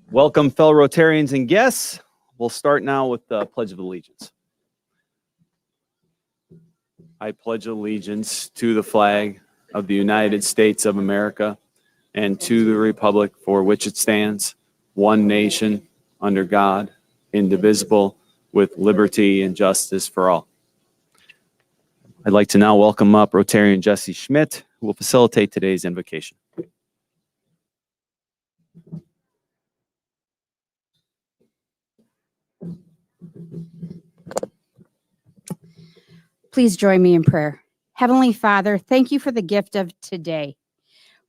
Welcome, fellow Rotarians and guests. We'll start now with the Pledge of Allegiance. I pledge allegiance to the flag of the United States of America and to the republic for which it stands, one nation, under God, indivisible, with liberty and justice for all. I'd like to now welcome up Rotarian Jesse Schmidt, who will facilitate today's invocation. Please join me in prayer. Heavenly Father, thank you for the gift of today.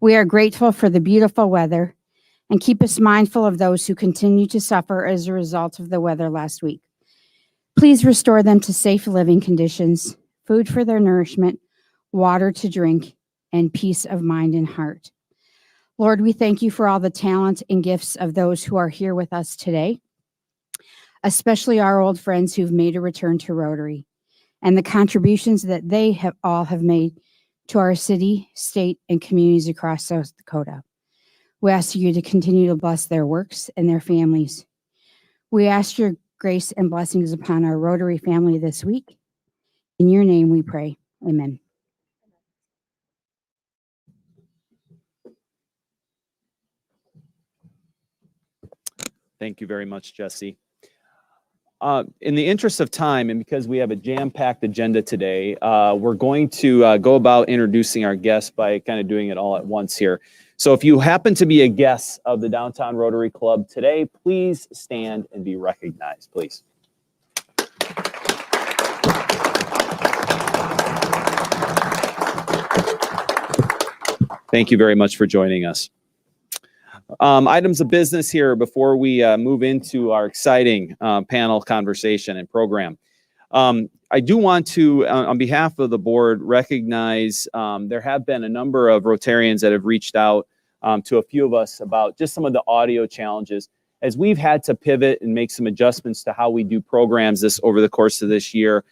We are grateful for the beautiful weather and keep us mindful of those who continue to suffer as a result of the weather last week. Please restore them to safe living conditions, food for their nourishment, water to drink, and peace of mind and heart. Lord, we thank you for all the talent and gifts of those who are here with us today, especially our old friends who've made a return to Rotary, and the contributions that they have made to our city, state, and communities across South Dakota. We ask you to continue to bless their works and their families. We ask your grace and blessings upon our Rotary family this week. In your name we pray. Amen. Thank you very much, Jesse. In the interest of time, and because we have a jam-packed agenda today, we're going to go about introducing our guests by kind of doing it all at once here. So if you happen to be a guest of the Downtown Rotary Club today, please stand and be recognized, please. Thank you very much for joining us. Items of business here before we move into our exciting panel conversation and program. I do want to, on behalf of the board, recognize there have been a number of Rotarians that have reached out to a few of us about just some of the audio challenges. As we've had to pivot and make some adjustments to how we do programs over the course of this year,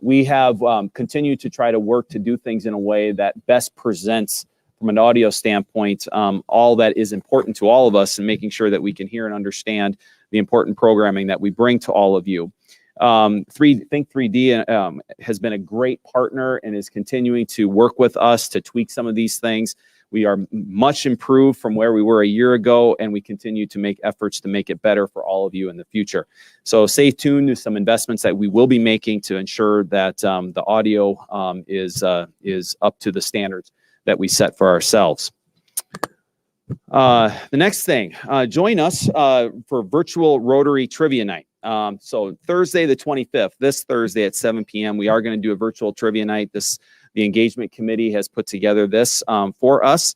we have continued to try to work to do things in a way that best presents from an audio standpoint, all that is important to all of us, and making sure that we can hear and understand the important programming that we bring to all of you. Think 3D has been a great partner and is continuing to work with us to tweak some of these things. We are much improved from where we were a year ago, and we continue to make efforts to make it better for all of you in the future. So stay tuned to some investments that we will be making to ensure that the audio is up to the standards that we set for ourselves. The next thing, join us for virtual Rotary Trivia Night. So Thursday the 25th, this Thursday at 7 p.m., we are going to do a virtual trivia night. The engagement committee has put together this for us.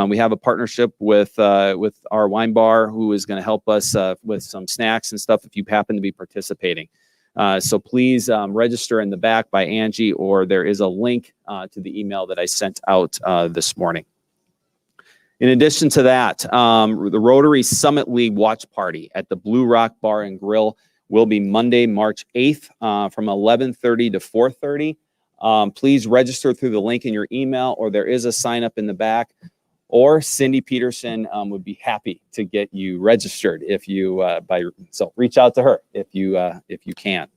We have a partnership with our wine bar, who is going to help us with some snacks and stuff if you happen to be participating. So please register in the back by Angie, or there is a link to the email that I sent out this morning. In addition to that, the Rotary Summit League Watch Party at the Blue Rock Bar and Grill will be Monday, March 8th from 11:30 to 4:30. Please register through the link in your email, or there is a sign up in the back, or Cindy Peterson would be happy to get you registered if you so reach out to her if you can.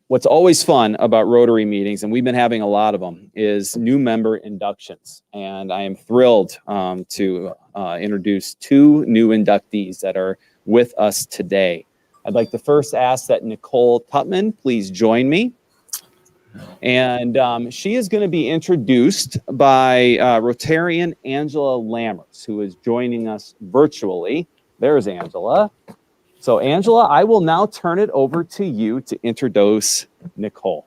What's always fun about Rotary meetings, and we've been having a lot of them, is new member inductions. And I am thrilled to introduce two new inductees that are with us today. I'd like to first ask that Nicole Tutman please join me. And she is going to be introduced by Rotarian Angela Lammers, who is joining us virtually. There's Angela. So Angela, I will now turn it over to you to introduce Nicole.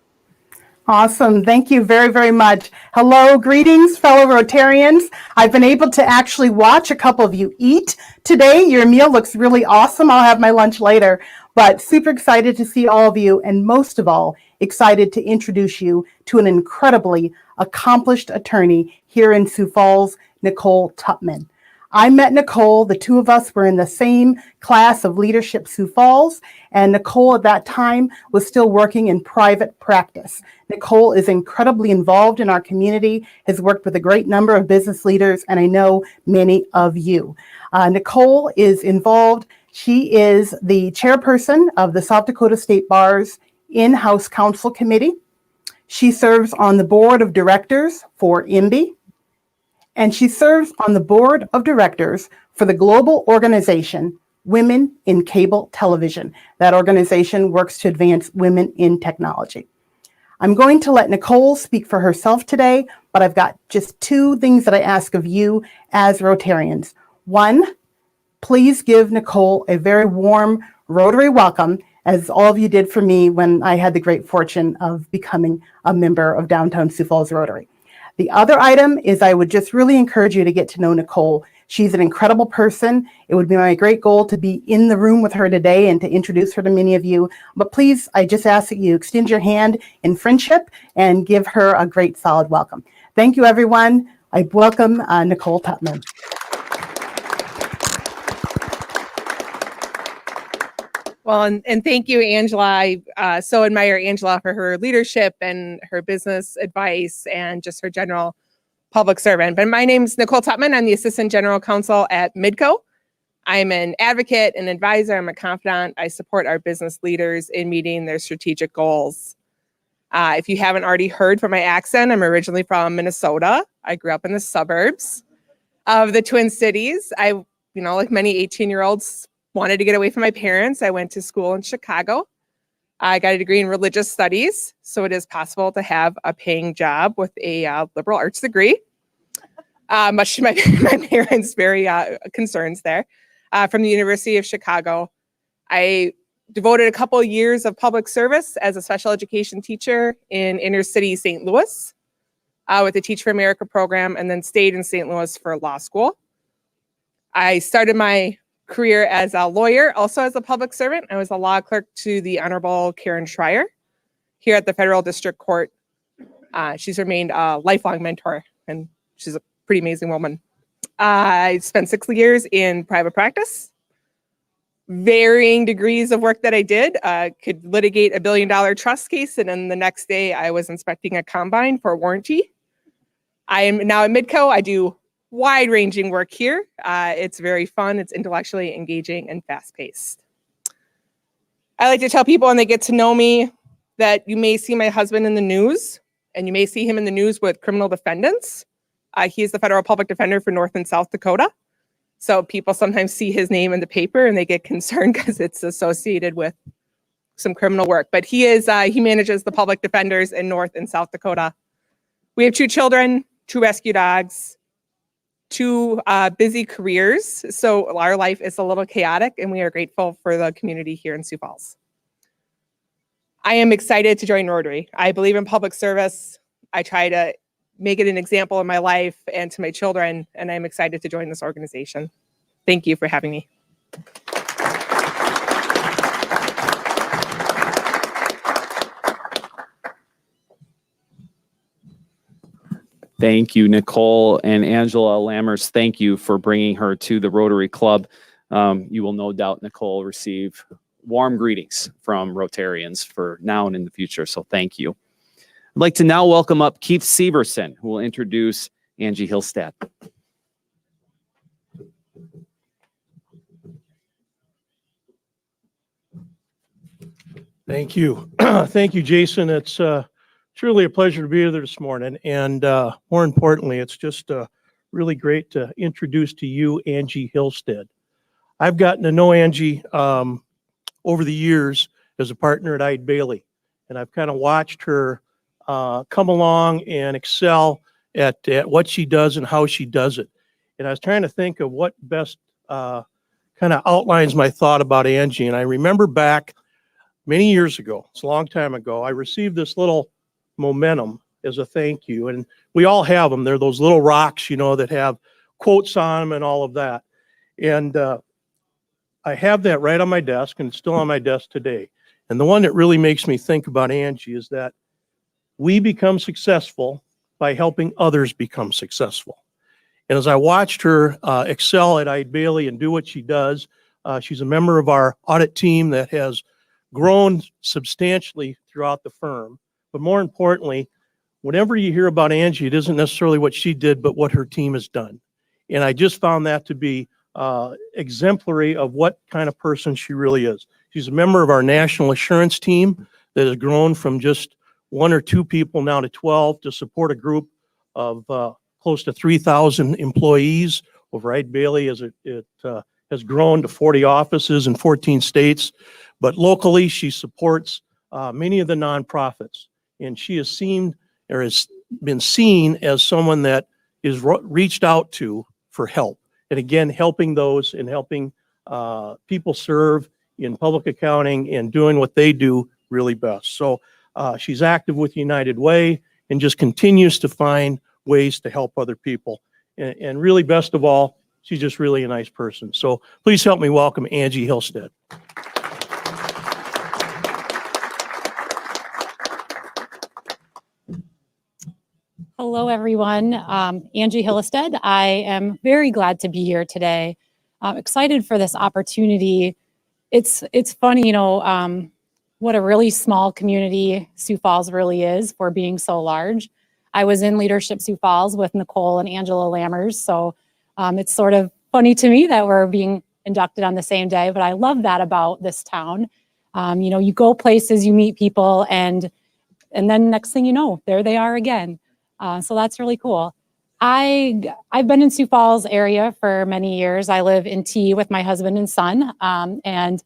Awesome. Thank you very, very much. Hello, greetings, fellow Rotarians. I've been able to actually watch a couple of you eat today. Your meal looks really awesome. I'll have my lunch later, but super excited to see all of you, and most of all, excited to introduce you to an incredibly accomplished attorney here in Sioux Falls, Nicole Tutman. I met Nicole. The two of us were in the same class of leadership Sioux Falls, and Nicole at that time was still working in private practice. Nicole is incredibly involved in our community, has worked with a great number of business leaders, and I know many of you. Nicole is involved. She is the chairperson of the South Dakota State Bar's in-house council committee. She serves on the board of directors for IMBY, and she serves on the board of directors for the global organization Women in Cable Television. That organization works to advance women in technology. I'm going to let Nicole speak for herself today, but I've got just two things that I ask of you as Rotarians. One, please give Nicole a very warm Rotary welcome, as all of you did for me when I had the great fortune of becoming a member of Downtown Sioux Falls Rotary. The other item is I would just really encourage you to get to know Nicole. She's an incredible person. It would be my great goal to be in the room with her today and to introduce her to many of you. But please, I just ask that you extend your hand in friendship and give her a great solid welcome. Thank you, everyone. I welcome Nicole Tutman. Well, and thank you, Angela. I so admire Angela for her leadership and her business advice and just her general public servant. But my name's Nicole Tutman. I'm the Assistant General Counsel at Midco. I'm an advocate, an advisor, I'm a confidant. I support our business leaders in meeting their strategic goals. If you haven't already heard from my accent, I'm originally from Minnesota. I grew up in the suburbs of the Twin Cities. I, like many 18-year-olds, wanted to get away from my parents. I went to school in Chicago. I got a degree in religious studies, so it is possible to have a paying job with a liberal arts degree, much to my parents' very concerns there. From the University of Chicago, I devoted a couple of years of public service as a special education teacher in inner city St. Louis with the Teach for America program, and then stayed in St. Louis for law school. I started my career as a lawyer, also as a public servant. I was a law clerk to the Honorable Karen Schreier here at the Federal District Court. She's remained a lifelong mentor, and she's a pretty amazing woman. I spent 6 years in private practice, varying degrees of work that I did. Could litigate a $1 billion trust case, and then the next day I was inspecting a combine for warranty. I am now at Midco. I do wide-ranging work here. It's very fun, it's intellectually engaging and fast-paced. I like to tell people when they get to know me that you may see my husband in the news, and you may see him in the news with criminal defendants. He is the federal public defender for North and South Dakota. So people sometimes see his name in the paper and they get concerned because it's associated with some criminal work. But he manages the public defenders in North and South Dakota. We have 2 children, 2 rescue dogs, 2 busy careers. So our life is a little chaotic, and we are grateful for the community here in Sioux Falls. I am excited to join Rotary. I believe in public service. I try to make it an example in my life and to my children, and I'm excited to join this organization. Thank you for having me. Thank you, Nicole, and Angela Lammers. Thank you for bringing her to the Rotary Club. You will no doubt, Nicole, receive warm greetings from Rotarians for now and in the future, so thank you. I'd like to now welcome up Keith Severson, who will introduce Angie Hillstad. Thank you. Thank you, Jason. It's truly a pleasure to be here this morning. And more importantly, it's just really great to introduce to you Angie Hillstad. I've gotten to know Angie over the years as a partner at Eide Bailey. And I've kind of watched her come along and excel at what she does and how she does it. And I was trying to think of what best kind of outlines my thought about Angie. And I remember back many years ago, it's a long time ago, I received this little momentum as a thank you. And we all have them. They're those little rocks, that have quotes on them and all of that. And I have that right on my desk, and it's still on my desk today. And the one that really makes me think about Angie is that we become successful by helping others become successful. And as I watched her excel at Eide Bailly and do what she does, she's a member of our audit team that has grown substantially throughout the firm. But more importantly, whenever you hear about Angie, it isn't necessarily what she did, but what her team has done. And I just found that to be exemplary of what kind of person she really is. She's a member of our national assurance team that has grown from just 1 or 2 people now to 12 to support a group of close to 3,000 employees over Eide Bailly as it has grown to 40 offices in 14 states. But locally, she supports many of the nonprofits, and she has seen or has been seen as someone that is reached out to for help. And again, helping those and helping people serve in public accounting and doing what they do really best. So she's active with United Way and just continues to find ways to help other people. And really, best of all, she's just really a nice person. So please help me welcome Angie Hillstead. Hello, everyone. Angie Hillstead. I am very glad to be here today. I'm excited for this opportunity. It's funny, what a really small community Sioux Falls really is for being so large. I was in Leadership Sioux Falls with Nicole and Angela Lammers, so it's sort of funny to me that we're being inducted on the same day, but I love that about this town. You go places, you meet people, and then next thing you know, there they are again. So that's really cool. I've been in Sioux Falls area for many years. I live in T with my husband and son. And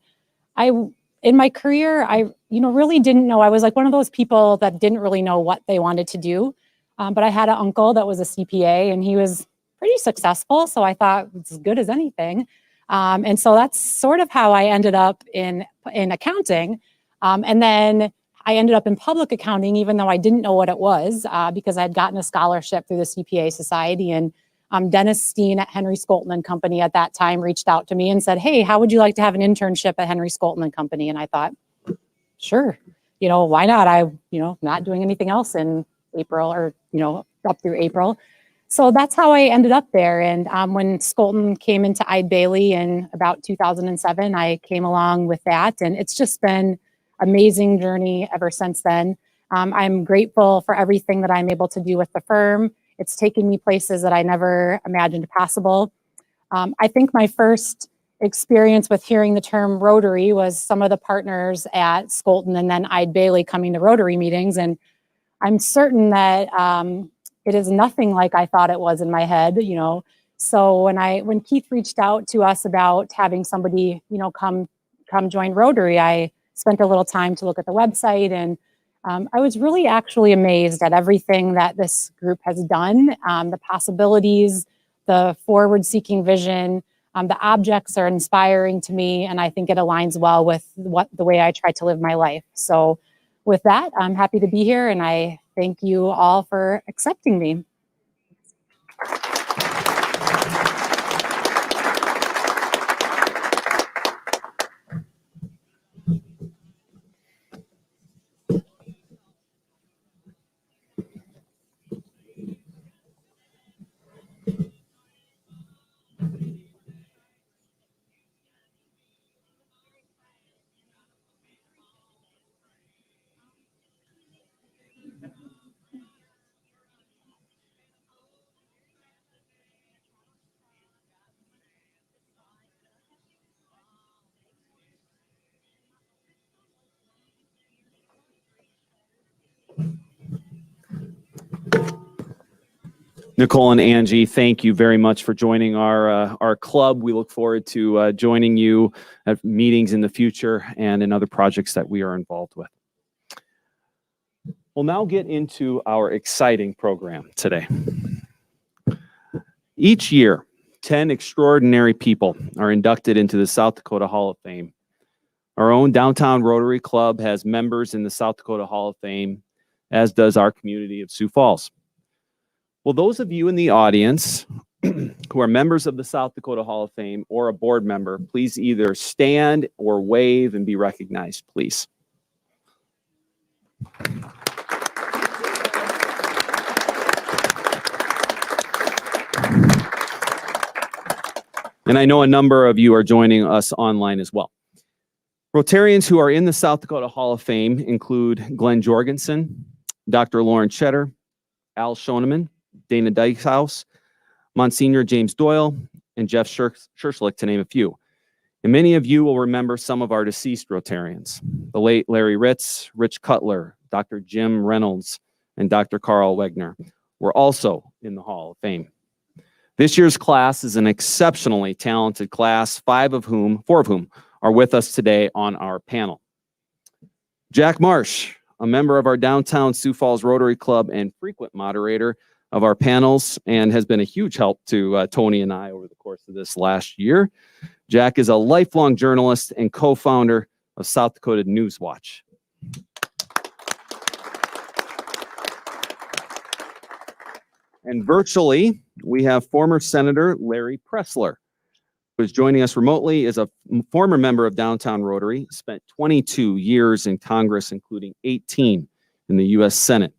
in my career, I really didn't know. I was like one of those people that didn't really know what they wanted to do. But I had an uncle that was a CPA and he was pretty successful. So I thought it's as good as anything. And so that's sort of how I ended up in accounting. And then I ended up in public accounting, even though I didn't know what it was, because I had gotten a scholarship through the CPA Society. And Dennis Steen at Henry Skolton and Company at that time reached out to me and said, "Hey, how would you like to have an internship at Henry Skolton and Company?" And I thought, sure, why not? Not doing anything else in April or, up through April. So that's how I ended up there. And when Skolton came into Eide Bailly in about 2007, I came along with that. And it's just been amazing journey ever since then. I'm grateful for everything that I'm able to do with the firm. It's taken me places that I never imagined possible. I think my first experience with hearing the term Rotary was some of the partners at Skolton and then Eide Bailly coming to Rotary meetings. And I'm certain that it is nothing like I thought it was in my head, So when Keith reached out to us about having somebody, come join Rotary, I spent a little time to look at the website, and I was really actually amazed at everything that this group has done, the possibilities, the forward-seeking vision. The objects are inspiring to me, and I think it aligns well with the way I try to live my life. So with that, I'm happy to be here, and I thank you all for accepting me. Nicole and Angie, thank you very much for joining our club. We look forward to joining you at meetings in the future and in other projects that we are involved with. We'll now get into our exciting program today. Each year, 10 extraordinary people are inducted into the South Dakota Hall of Fame. Our own Downtown Rotary Club has members in the South Dakota Hall of Fame, as does our community of Sioux Falls. Well, those of you in the audience who are members of the South Dakota Hall of Fame or a board member, please either stand or wave and be recognized, please. And I know a number of you are joining us online as well. Rotarians who are in the South Dakota Hall of Fame include Glenn Jorgensen, Dr. Lauren Cheddar, Al Schoeneman, Dana Dykhouse, Monsignor James Doyle, and Jeff Scherschlick, to name a few. And many of you will remember some of our deceased Rotarians. The late Larry Ritz, Rich Cutler, Dr. Jim Reynolds, and Dr. Carl Wegner were also in the Hall of Fame. This year's class is an exceptionally talented class, four of whom are with us today on our panel. Jack Marsh, a member of our downtown Sioux Falls Rotary Club and frequent moderator of our panels, and has been a huge help to Tony and I over the course of this last year. Jack is a lifelong journalist and co-founder of South Dakota News Watch. And virtually, we have former Senator Larry Pressler, who is joining us remotely, is a former member of Downtown Rotary, spent 22 years in Congress, including 18 in the U.S. Senate,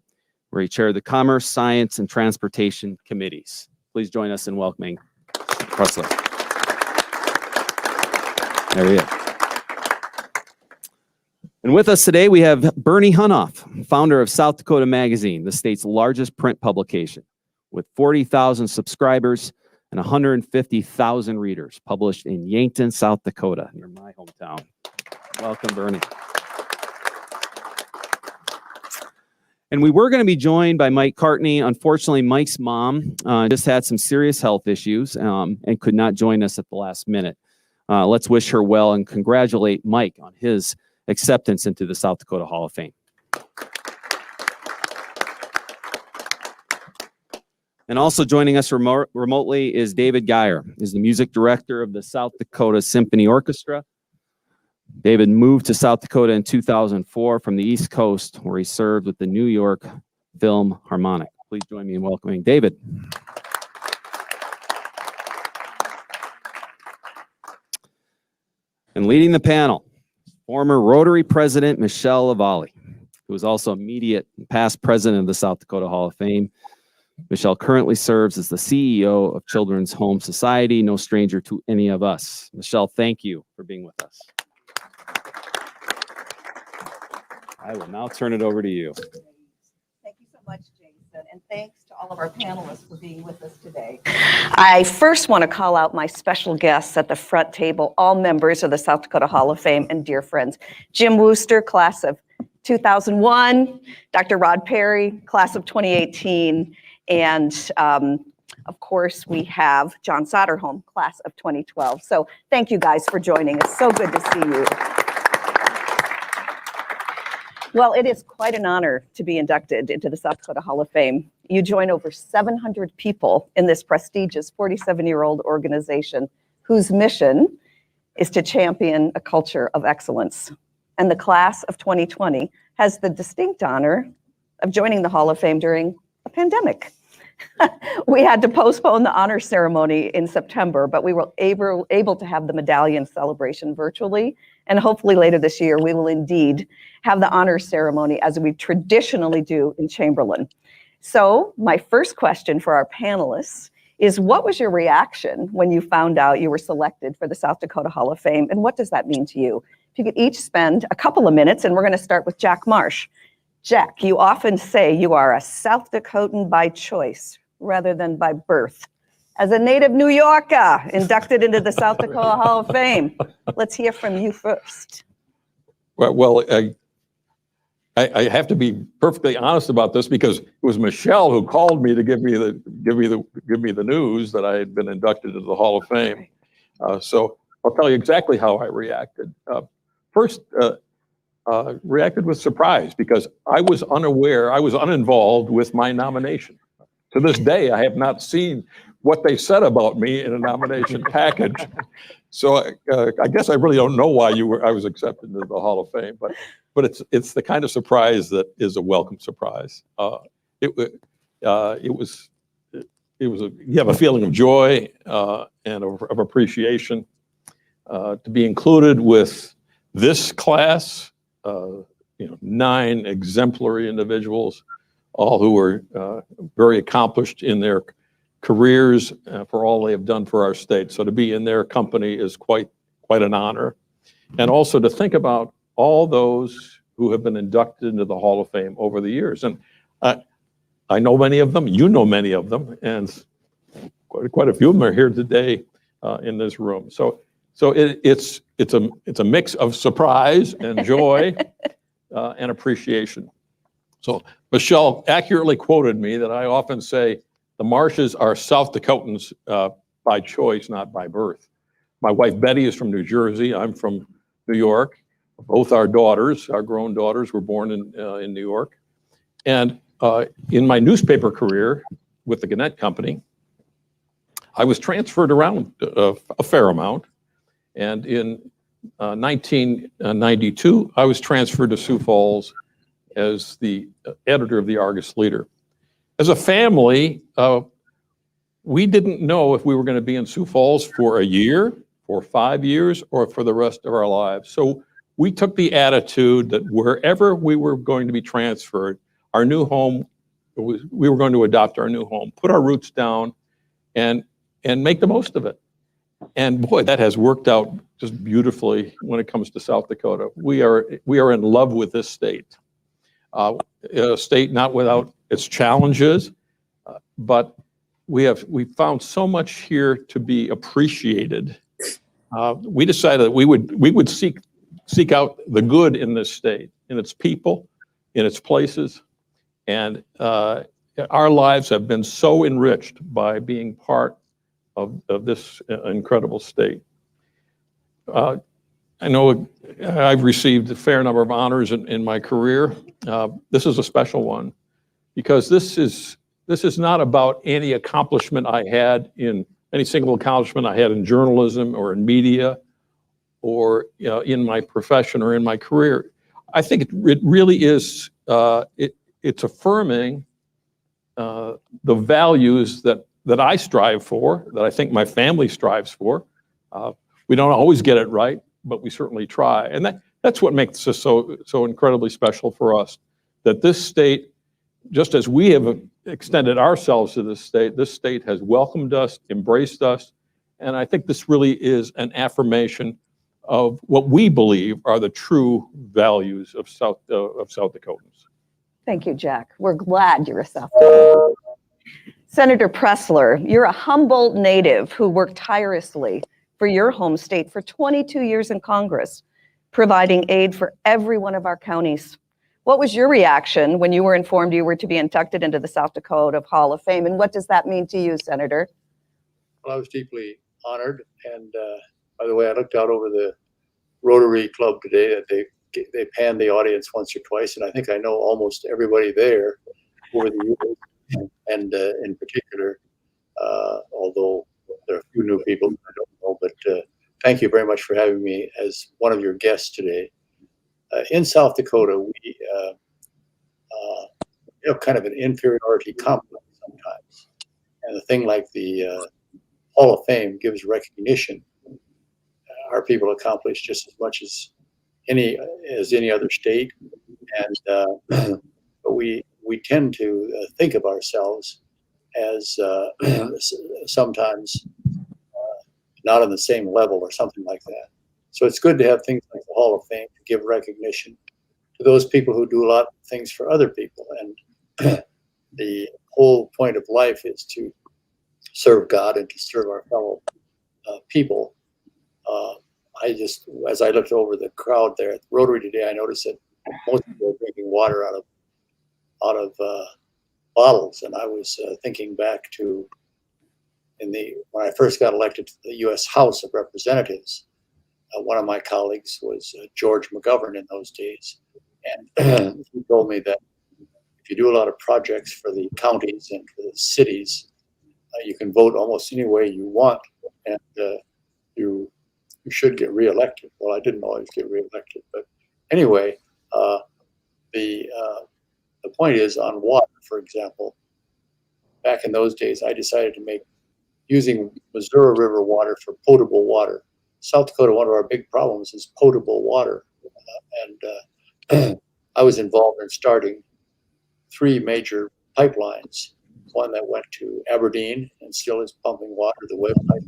where he chaired the Commerce, Science, and Transportation Committees. Please join us in welcoming Pressler. There he is. And with us today, we have Bernie Hunhoff, founder of South Dakota Magazine, the state's largest print publication, with 40,000 subscribers and 150,000 readers, published in Yankton, South Dakota, near my hometown. Welcome, Bernie. And we were going to be joined by Mike Cartney. Unfortunately, Mike's mom just had some serious health issues and could not join us at the last minute. Let's wish her well and congratulate Mike on his acceptance into the South Dakota Hall of Fame. And also joining us remotely is David Gier, is the music director of the South Dakota Symphony Orchestra. David moved to South Dakota in 2004 from the East Coast, where he served with the New York Film Harmonic. Please join me in welcoming David. And leading the panel, former Rotary President Michelle Lavallee, who is also immediate and past president of the South Dakota Hall of Fame. Michelle currently serves as the CEO of Children's Home Society, no stranger to any of us. Michelle, thank you for being with us. I will now turn it over to you. Thank you so much, Jason, and thanks to all of our panelists for being with us today. I first want to call out my special guests at the front table, all members of the South Dakota Hall of Fame and dear friends. Jim Wooster, class of 2001, Dr. Rod Perry, class of 2018, and of course, we have John Soderholm, class of 2012. So thank you guys for joining. It's so good to see you. Well, it is quite an honor to be inducted into the South Dakota Hall of Fame. You join over 700 people in this prestigious 47-year-old organization whose mission is to champion a culture of excellence. And the class of 2020 has the distinct honor of joining the Hall of Fame during a pandemic. We had to postpone the honor ceremony in September, but we were able to have the medallion celebration virtually. And hopefully later this year, we will indeed have the honor ceremony as we traditionally do in Chamberlain. So my first question for our panelists is, what was your reaction when you found out you were selected for the South Dakota Hall of Fame? And what does that mean to you? If you could each spend a couple of minutes, and we're going to start with Jack Marsh. Jack, you often say you are a South Dakotan by choice rather than by birth. As a native New Yorker inducted into the South Dakota Hall of Fame, let's hear from you first. Well, I have to be perfectly honest about this because it was Michelle who called me to give me the news that I had been inducted into the Hall of Fame. So I'll tell you exactly how I reacted. First, reacted with surprise because I was unaware, I was uninvolved with my nomination. To this day, I have not seen what they said about me in a nomination package. So I guess I really don't know why I was accepted into the Hall of Fame, but it's the kind of surprise that is a welcome surprise. You have a feeling of joy and of appreciation to be included with this class, 9 exemplary individuals, all who were very accomplished in their careers, for all they have done for our state. So to be in their company is quite an honor. And also to think about all those who have been inducted into the Hall of Fame over the years. And I know many of them, you know many of them, and quite a few of them are here today in this room. So it's a mix of surprise and joy and appreciation. So Michelle accurately quoted me that I often say the Marshes are South Dakotans by choice, not by birth. My wife Betty is from New Jersey. I'm from New York. Both our daughters, our grown daughters, were born in New York. And in my newspaper career with the Gannett Company, I was transferred around a fair amount. And in 1992, I was transferred to Sioux Falls as the editor of the Argus Leader. As a family, we didn't know if we were going to be in Sioux Falls for a year, for 5 years, or for the rest of our lives. So we took the attitude that wherever we were going to be transferred, our new home, we were going to adopt our new home, put our roots down, and make the most of it. And boy, that has worked out just beautifully when it comes to South Dakota. We are in love with this state. A state not without its challenges, but we found so much here to be appreciated. We decided that we would seek out the good in this state, in its people, in its places, and our lives have been so enriched by being part of this incredible state. I know I've received a fair number of honors in my career. This is a special one because this is not about any accomplishment I had in any single accomplishment I had in journalism or in media or in my profession or in my career. I think it really is, it's affirming the values that I strive for, that I think my family strives for. We don't always get it right, but we certainly try. And that's what makes this so incredibly special for us, that this state, just as we have extended ourselves to this state has welcomed us, embraced us. And I think this really is an affirmation of what we believe are the true values of South Dakotans. Thank you, Jack. We're glad you're a South Dakotan. Senator Pressler, you're a Humboldt native who worked tirelessly for your home state for 22 years in Congress, providing aid for every one of our counties. What was your reaction when you were informed you were to be inducted into the South Dakota Hall of Fame, and what does that mean to you, Senator? Well, I was deeply honored, and by the way, I looked out over the Rotary Club today that they panned the audience once or twice, and I think I know almost everybody there over the years, and in particular, although there are a few new people I don't know, but thank you very much for having me as one of your guests today. In South Dakota, we have kind of an inferiority complex sometimes, and a thing like the Hall of Fame gives recognition. Our people accomplish just as much as any other state, and but we tend to think of ourselves as sometimes not on the same level or something like that. So it's good to have things like the Hall of Fame to give recognition to those people who do a lot of things for other people. And the whole point of life is to serve God and to serve our fellow people. As I looked over the crowd there at the Rotary today, I noticed that most people are drinking water out of bottles. And I was thinking back to when I first got elected to the U.S. House of Representatives. One of my colleagues was George McGovern in those days. And he told me that if you do a lot of projects for the counties and for the cities, you can vote almost any way you want, and you should get reelected. Well, I didn't always get reelected, but anyway, the point is on water, for example. Back in those days, I decided to make using Missouri River water for potable water. South Dakota, one of our big problems is potable water. And I was involved in starting 3 major pipelines one that went to Aberdeen and still is pumping water, the web pipe.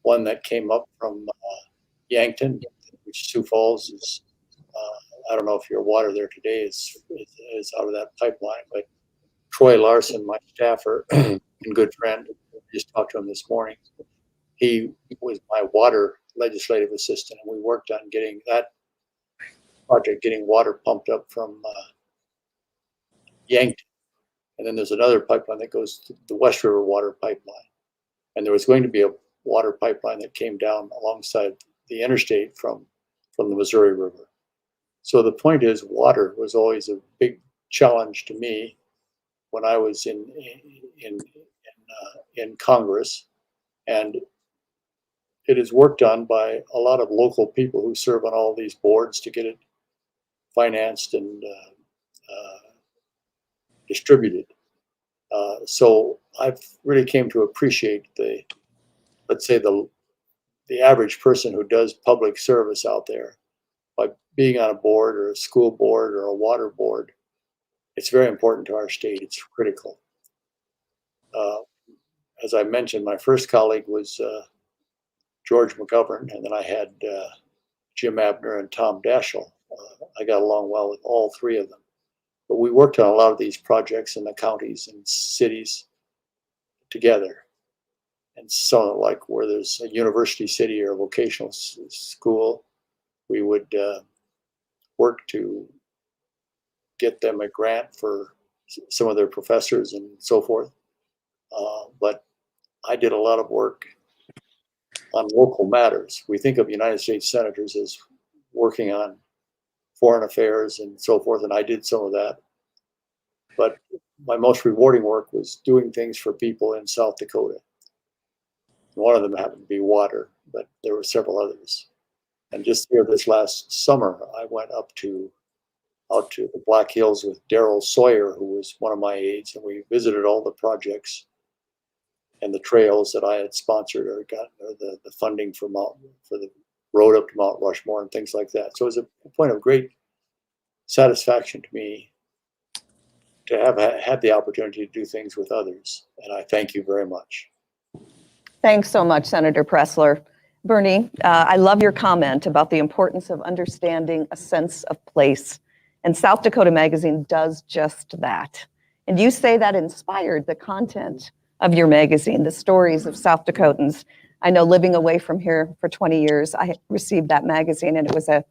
One that came up from Yankton, which Sioux Falls is, I don't know if your water there today is out of that pipeline, but Troy Larson, my staffer and good friend, just talked to him this morning. He was my water legislative assistant, and we worked on getting that project, getting water pumped up from Yankton. And then there's another pipeline that goes to the West River water pipeline. And there was going to be a water pipeline that came down alongside the interstate from the Missouri River. So the point is, water was always a big challenge to me when I was in Congress, and it is worked on by a lot of local people who serve on all these boards to get it financed and distributed. So I've really came to appreciate let's say the average person who does public service out there by being on a board or a school board or a water board. It's very important to our state. It's critical. As I mentioned, my first colleague was George McGovern, and then I had Jim Abner and Tom Daschle. I got along well with all three of them. But we worked on a lot of these projects in the counties and cities together. And so, like where there's a university city or a vocational school, we would work to get them a grant for some of their professors and so forth. But I did a lot of work on local matters. We think of United States senators as working on foreign affairs and so forth, and I did some of that. But my most rewarding work was doing things for people in South Dakota. One of them happened to be water, but there were several others. And just here this last summer, I went out to the Black Hills with Darrell Sawyer, who was one of my aides, and we visited all the projects and the trails that I had sponsored or got, or the funding for the road up to Mount Rushmore and things like that. So it was a point of great satisfaction to me to have had the opportunity to do things with others. And I thank you very much. Thanks so much, Senator Pressler. Bernie, I love your comment about the importance of understanding a sense of place. And South Dakota Magazine does just that. And you say that inspired the content of your magazine, the stories of South Dakotans. I know living away from here for 20 years, I received that magazine, and it was a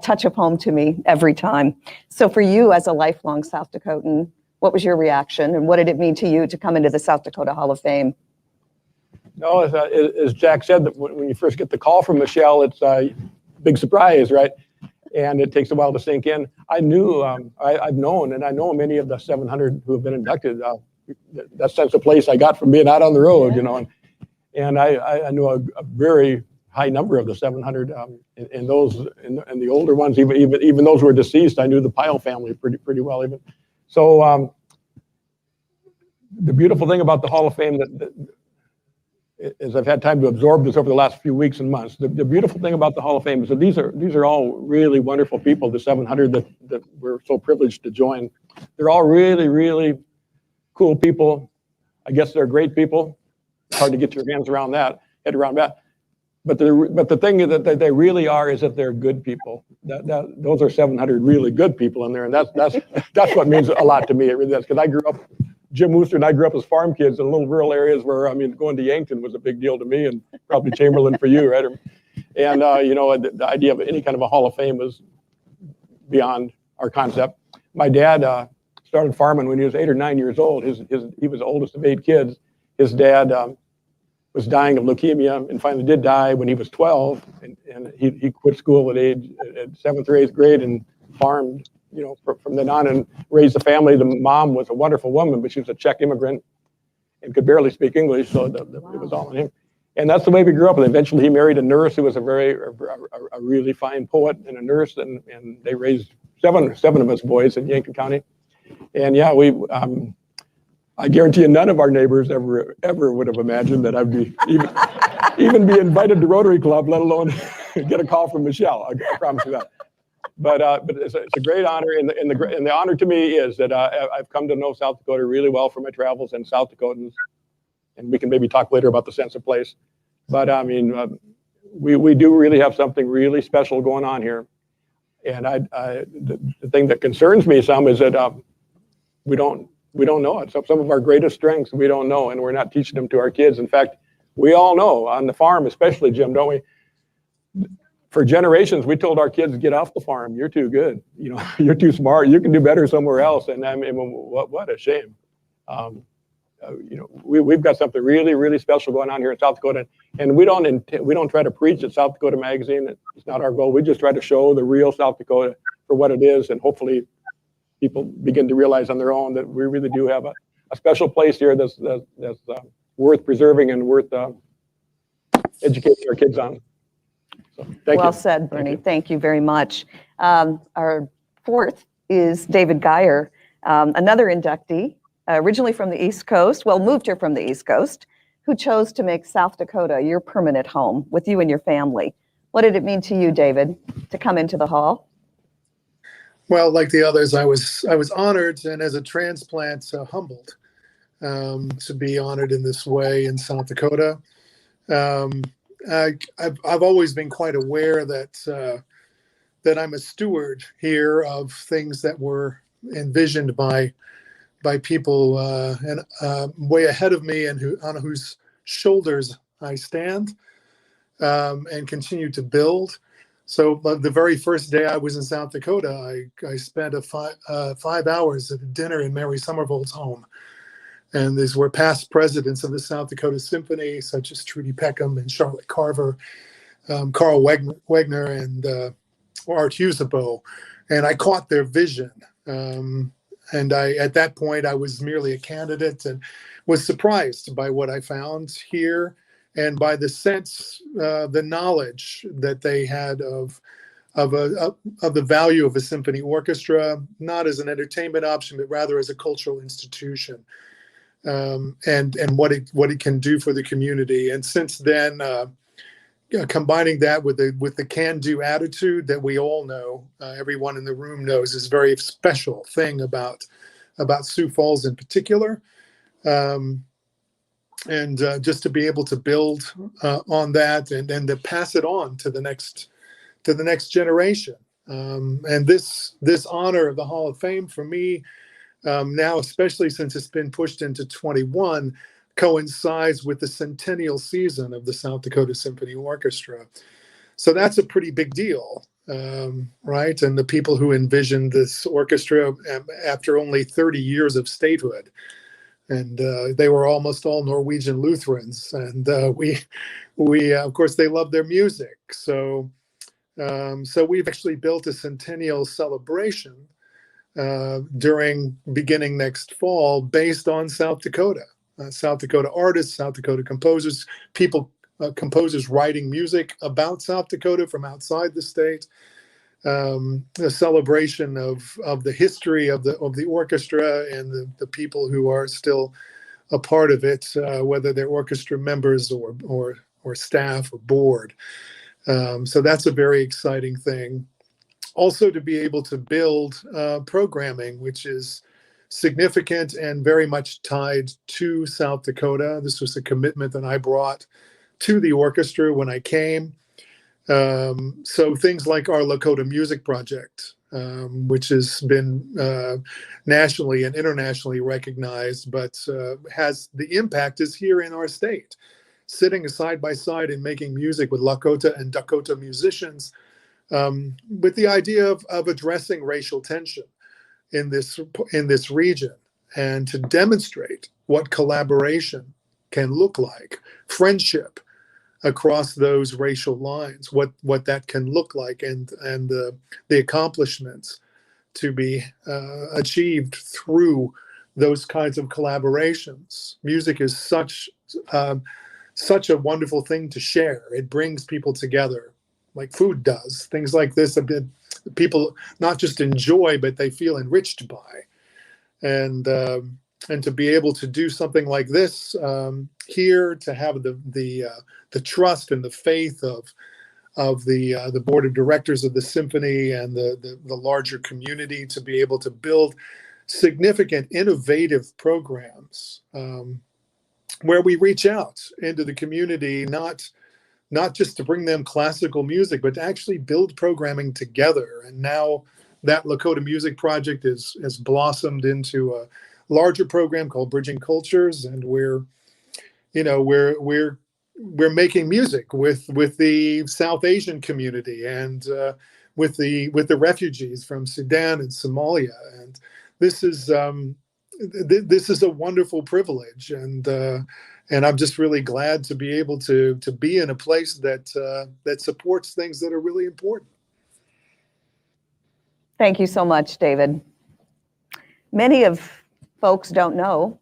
touch of home to me every time. So for you as a lifelong South Dakotan, what was your reaction, and what did it mean to you to come into the South Dakota Hall of Fame? No, as Jack said, that when you first get the call from Michelle, it's a big surprise, right? And it takes a while to sink in. I knew, I've known, and I know many of the 700 who have been inducted. That sense of place I got from being out on the road, you know, and I knew a very high number of the 700, and those, and the older ones, even those who were deceased, I knew the Pyle family pretty well even. So the beautiful thing about the Hall of Fame as I've had time to absorb this over the last few weeks and months, the beautiful thing about the Hall of Fame is that these are all really wonderful people, the 700 that we're so privileged to join. They're all really, really cool people. I guess they're great people. It's hard to get your head around that. But the thing that they really are is that they're good people. Those are 700 really good people in there, and that's what means a lot to me. It really does, because I grew up, Jim Wooster and I grew up as farm kids in little rural areas where, I mean, going to Yankton was a big deal to me, and probably Chamberlain for you, right? And you know, the idea of any kind of a Hall of Fame was beyond our concept. My dad started farming when he was 8 or 9 years old. He was the oldest of 8 kids. His dad was dying of leukemia and finally did die when he was 12, and he quit school at 7th or 8th grade and farmed, you know, from then on, and raised a family. The mom was a wonderful woman, but she was a Czech immigrant and could barely speak English, so it was all on him. And that's the way we grew up. And eventually he married a nurse who was a really fine poet and a nurse, and they raised seven of us boys in Yankton County. And yeah, I guarantee you none of our neighbors ever would have imagined that I'd be even be invited to Rotary Club, let alone get a call from Michelle. I promise you that. but it's a great honor, and the honor to me is that I've come to know South Dakota really well from my travels and South Dakotans, and we can maybe talk later about the sense of place. But I mean, we do really have something really special going on here, and the thing that concerns me some is that we don't know it. So some of our greatest strengths we don't know, and we're not teaching them to our kids. In fact, we all know on the farm, especially, Jim, don't we? For generations, we told our kids, get off the farm. You're too good. You know, you're too smart. You can do better somewhere else. And I mean, what a shame. You know, we've got something really, really special going on here in South Dakota. And we don't try to preach at South Dakota Magazine. It's not our goal. We just try to show the real South Dakota for what it is. And hopefully people begin to realize on their own that we really do have a special place here that's worth preserving and worth educating our kids on. So, thank Well you. said, Bernie. Thank you very much. Our fourth is David Gier, another inductee, originally from the East Coast, well, moved here from the East Coast, who chose to make South Dakota your permanent home with you and your family. What did it mean to you, David, to come into the hall? Well, like the others, I was honored, and as a transplant, humbled to be honored in this way in South Dakota. I've always been quite aware that I'm a steward here of things that were envisioned by people and way ahead of me, and on whose shoulders I stand and continue to build. So the very first day I was in South Dakota, I spent 5 hours at a dinner in Mary Somerville's home. And these were past presidents of the South Dakota Symphony, such as Trudy Peckham and Charlotte Carver, Carl Wegner, and Art Husabo. And I caught their vision. And at that point, I was merely a candidate and was surprised by what I found here and by the sense, the knowledge that they had of the value of a symphony orchestra, not as an entertainment option, but rather as a cultural institution. And what it can do for the community. And since then, combining that with the can-do attitude that we all know, everyone in the room knows, is a very special thing about Sioux Falls in particular. And just to be able to build on that and to pass it on to the next generation. And this honor of the Hall of Fame for me, now, especially since it's been pushed into 21, coincides with the centennial season of the South Dakota Symphony Orchestra. So that's a pretty big deal, right? And the people who envisioned this orchestra after only 30 years of statehood, and they were almost all Norwegian Lutherans, and we of course they love their music. So we've actually built a centennial celebration beginning next fall, based on South Dakota, South Dakota artists, South Dakota composers, composers writing music about South Dakota from outside the state. A celebration of the history of the orchestra and the people who are still a part of it, whether they're orchestra members or staff or board. So that's a very exciting thing. Also, to be able to build programming, which is significant and very much tied to South Dakota. This was a commitment that I brought to the orchestra when I came. So things like our Lakota Music Project, which has been nationally and internationally recognized, but has the impact is here in our state, sitting side by side and making music with Lakota and Dakota musicians, with the idea of addressing racial tension in this region, and to demonstrate what collaboration can look like, friendship across those racial lines, what that can look like, and the accomplishments to be achieved through those kinds of collaborations. Music is such a wonderful thing to share. It brings people together, like food does. Things like this, people not just enjoy, but they feel enriched by. And to be able to do something like this here, to have the trust and the faith the board of directors of the symphony and the larger community to be able to build significant innovative programs where we reach out into the community, not just to bring them classical music, but to actually build programming together. And now that Lakota Music Project has blossomed into a larger program called Bridging Cultures, and we're making music with the South Asian community and with the refugees from Sudan and Somalia, and this is a wonderful privilege, and I'm just really glad to be able to be in a place that supports things that are really important. Thank you so much, David. Many of folks don't know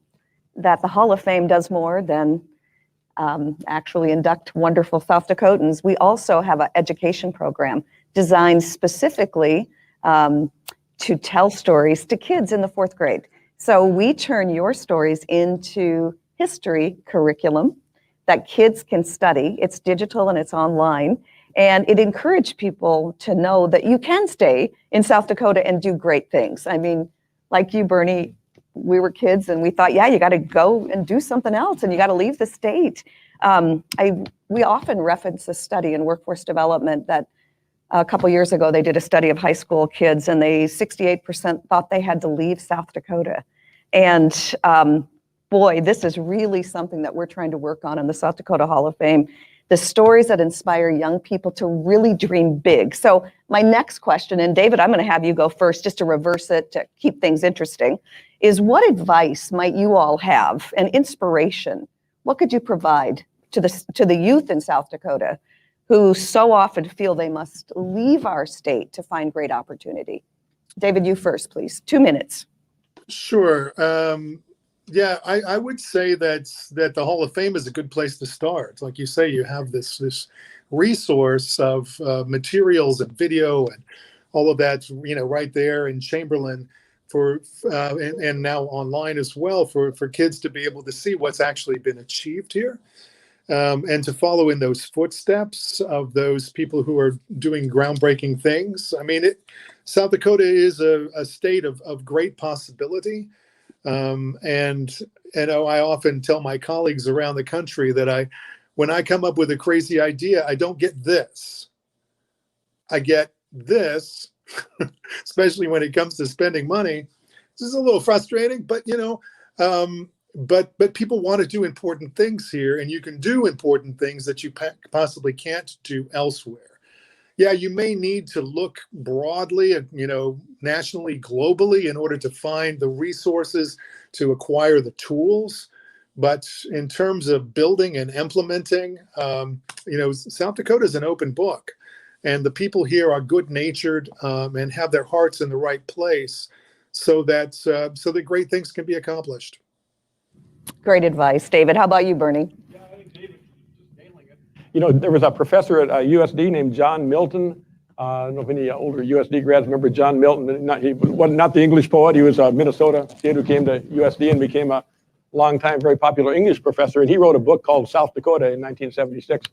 that the Hall of Fame does more than actually induct wonderful South Dakotans. We also have an education program designed specifically to tell stories to kids in the 4th grade. So we turn your stories into history curriculum that kids can study. It's digital and it's online. And it encouraged people to know that you can stay in South Dakota and do great things. I mean, like you, Bernie, we were kids and we thought, yeah, you got to go and do something else and you got to leave the state. We often reference a study in workforce development that a couple years ago, they did a study of high school kids and 68% thought they had to leave South Dakota. And boy, this is really something that we're trying to work on in the South Dakota Hall of Fame. The stories that inspire young people to really dream big. So my next question, and David, I'm going to have you go first just to reverse it, to keep things interesting, is what advice might you all have and inspiration? What could you provide to the youth in South Dakota who so often feel they must leave our state to find great opportunity? David, you first, please. 2 minutes. Sure. Yeah, I would say that the Hall of Fame is a good place to start. Like you say, you have this resource of materials and video and all of that, right there in Chamberlain and now online as well for kids to be able to see what's actually been achieved here. And to follow in those footsteps of those people who are doing groundbreaking things. I mean, South Dakota is a state of great possibility. And I often tell my colleagues around the country that when I come up with a crazy idea, I don't get this. I get this, especially when it comes to spending money. This is a little frustrating, but but people want to do important things here, and you can do important things that you possibly can't do elsewhere. Yeah, you may need to look broadly at, nationally, globally in order to find the resources to acquire the tools. But in terms of building and implementing, South Dakota is an open book, and the people here are good-natured and have their hearts in the right place, so that great things can be accomplished. Great advice, David. How about you, Bernie? Yeah, I think David just nailing it. There was a professor at USD named John Milton. I don't know if any older USD grads remember John Milton. He was not the English poet. He was a Minnesota kid who came to USD and became a longtime, very popular English professor. And he wrote a book called South Dakota in 1976.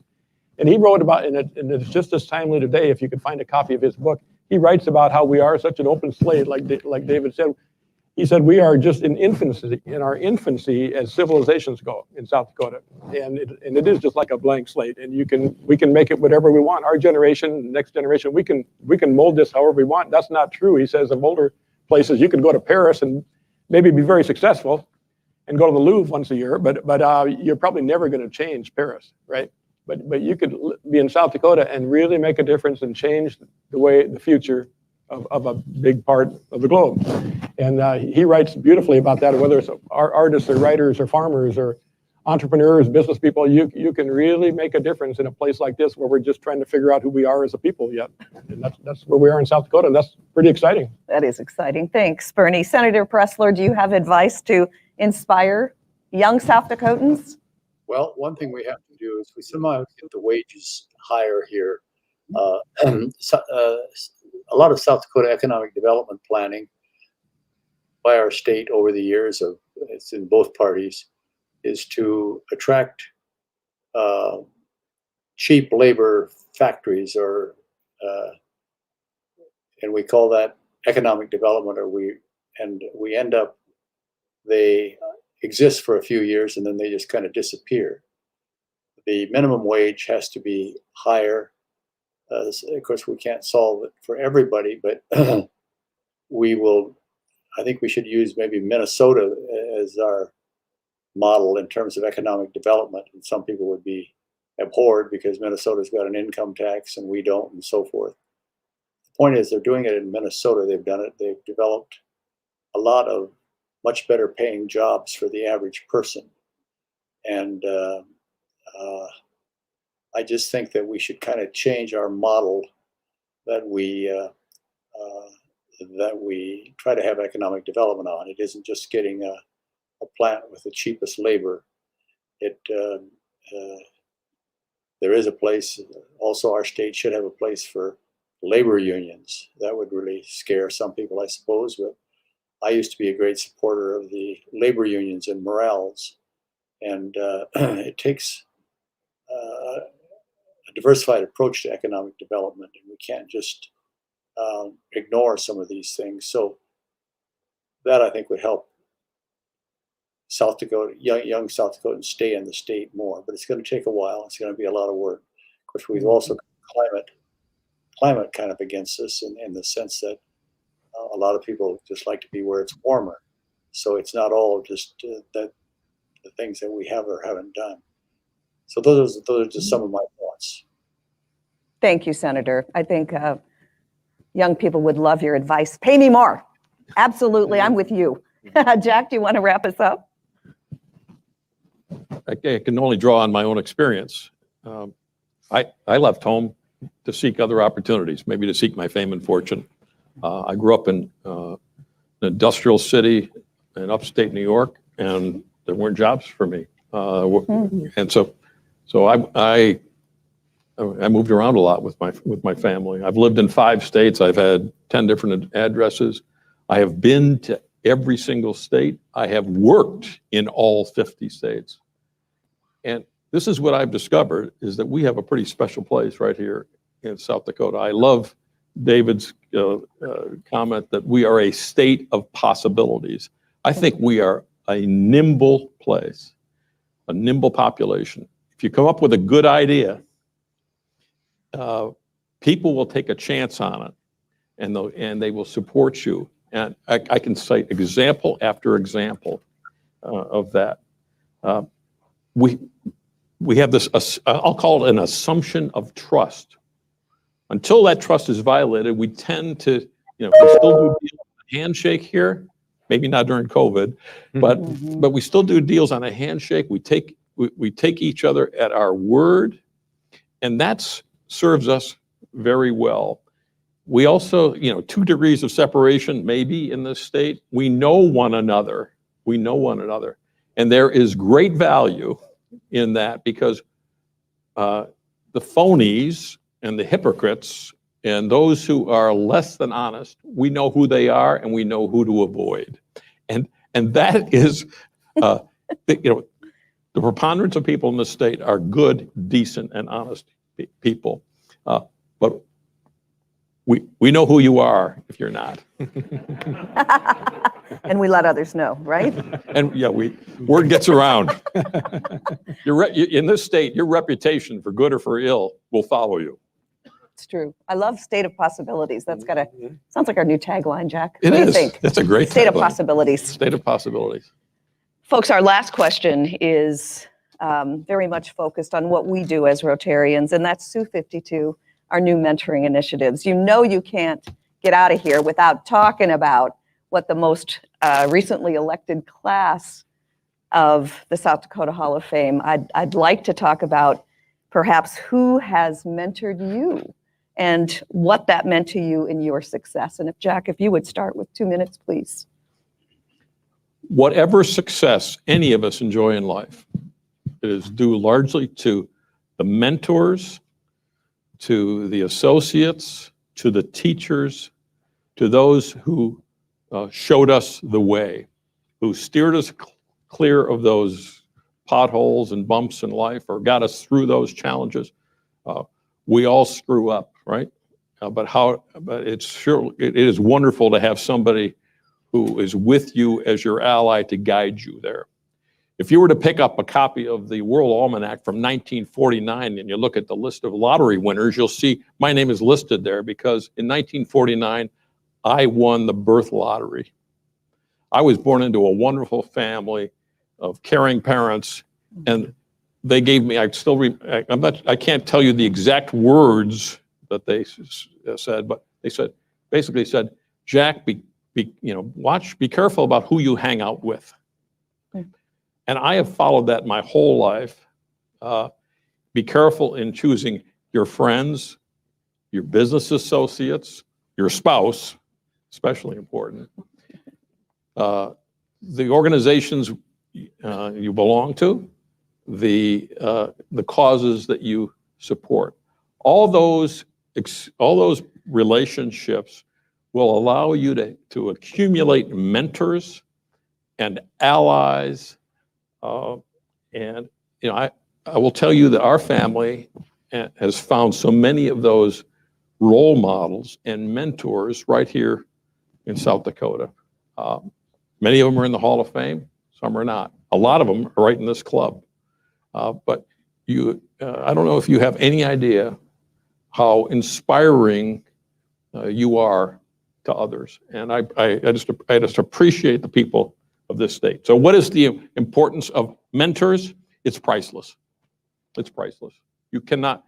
And he wrote about, and it's just as timely today, if you could find a copy of his book. He writes about how we are such an open slate, like David said. He said, we are just in our infancy as civilizations go in South Dakota. And it is just like a blank slate. And we can make it whatever we want. Our generation, next generation, we can mold this however we want. That's not true. He says of older places, you can go to Paris and maybe be very successful and go to the Louvre once a year, but you're probably never going to change Paris, right? But you could be in South Dakota and really make a difference and change the future of a big part of the globe. And he writes beautifully about that, whether it's artists or writers or farmers or entrepreneurs, business people, you can really make a difference in a place like this where we're just trying to figure out who we are as a people yet. And that's where we are in South Dakota, and that's pretty exciting. That is exciting. Thanks, Bernie. Senator Pressler, do you have advice to inspire young South Dakotans? Well, one thing we have to do is we somehow get the wages higher here. A lot of South Dakota economic development planning by our state over the years, it's in both parties, is to attract cheap labor factories and we call that economic development, we end up, they exist for a few years and then they just kind of disappear. The minimum wage has to be higher. Of course, we can't solve it for everybody, but I think we should use maybe Minnesota as our model in terms of economic development. And some people would be abhorred because Minnesota's got an income tax and we don't, and so forth. The point is, they're doing it in Minnesota. They've developed a lot of much better paying jobs for the average person. And I just think that we should kind of change our model that we try to have economic development on. It isn't just getting a plant with the cheapest labor. There is a place, also our state should have a place for labor unions. That would really scare some people, I suppose, but I used to be a great supporter of the labor unions and morales. And it takes a diversified approach to economic development, and we can't just ignore some of these things. So that I think would help South Dakota, young South Dakotans stay in the state more, but it's going to take a while. It's going to be a lot of work. Of course, we've also got climate kind of against us in the sense that a lot of people just like to be where it's warmer. So it's not all just that the things that we have or haven't done. So those are just some of my thoughts. Thank you, Senator. I think young people would love your advice. Pay me more. Absolutely, I'm with you. Jack, do you want to wrap us up? I can only draw on my own experience. I left home to seek other opportunities, maybe to seek my fame and fortune. I grew up in an industrial city in upstate New York, and there weren't jobs for me. And so I moved around a lot with my family. I've lived in 5 states. I've had 10 different addresses. I have been to every single state. I have worked in all 50 states. And this is what I've discovered, is that we have a pretty special place right here in South Dakota. I love David's comment that we are a state of possibilities. I think we are a nimble place, a nimble population. If you come up with a good idea, people will take a chance on it, and they will support you. And I can cite example after example of that. We have this, I'll call it an assumption of trust. Until that trust is violated, we tend to, we still do deals on a handshake here, maybe not during COVID, but we still do deals on a handshake. We take each other at our word, and that serves us very well. We also, 2 degrees of separation maybe in this state. We know one another. And there is great value in that, because the phonies and the hypocrites and those who are less than honest, we know who they are and we know who to avoid. And that is, the preponderance of people in the state are good, decent, and honest people. But we know who you are if you're not. And we let others know, right? And yeah, word gets around. In this state, your reputation, for good or for ill, will follow you. It's true. I love state of possibilities. That's sounds like our new tagline, Jack. It What do is. you think? That's a great State of tagline. possibilities. State of possibilities. Folks, our last question is very much focused on what we do as Rotarians, and that's SU 52, our new mentoring initiatives. You can't get out of here without talking about what the most recently elected class of the South Dakota Hall of Fame. I'd like to talk about perhaps who has mentored you and what that meant to you in your success. And Jack, if you would start with 2 minutes, please. Whatever success any of us enjoy in life, it is due largely to the mentors, to the associates, to the teachers, to those who showed us the way, who steered us clear of those potholes and bumps in life, or got us through those challenges. we all screw up, right? But it is wonderful to have somebody who is with you as your ally to guide you there. If you were to pick up a copy of the World Almanac from 1949 and you look at the list of lottery winners, you'll see my name is listed there because in 1949, I won the birth lottery. I was born into a wonderful family of caring parents, and they gave me, I can't tell you the exact words that they said, but they basically said, Jack, be careful about who you hang out with. And I have followed that my whole life. Be careful in choosing your friends, your business associates, your spouse, especially important. The organizations you belong to, the causes that you support. All those relationships will allow you to accumulate mentors and allies. And I will tell you that our family has found so many of those role models and mentors right here in South Dakota. Many of them are in the Hall of Fame, some are not. A lot of them are right in this club. But I don't know if you have any idea how inspiring you are to others. And I just appreciate the people of this state. So what is the importance of mentors? It's priceless. It's priceless. You cannot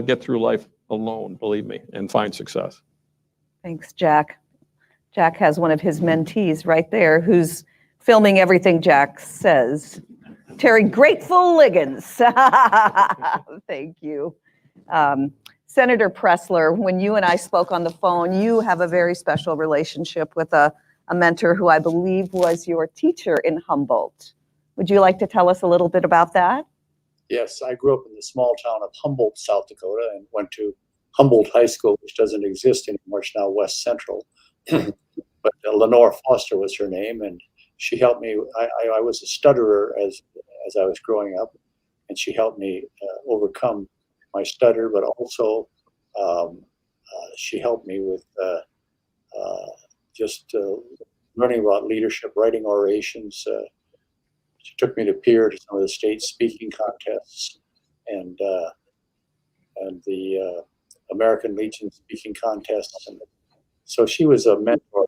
get through life alone, believe me, and find success. Thanks, Jack. Jack has one of his mentees right there who's filming everything Jack says. Terry Grateful Liggins. Thank you. Senator Pressler, when you and I spoke on the phone, you have a very special relationship with a mentor who I believe was your teacher in Humboldt. Would you like to tell us a little bit about that? Yes, I grew up in the small town of Humboldt, South Dakota, and went to Humboldt High School, which doesn't exist anymore. It's now West Central. But Lenore Foster was her name, and she helped me. I was a stutterer as I was growing up, and she helped me overcome my stutter, but also she helped me with just learning about leadership, writing orations. She took me to peer to some of the state speaking contests and the American Legion speaking contests. And so she was a mentor.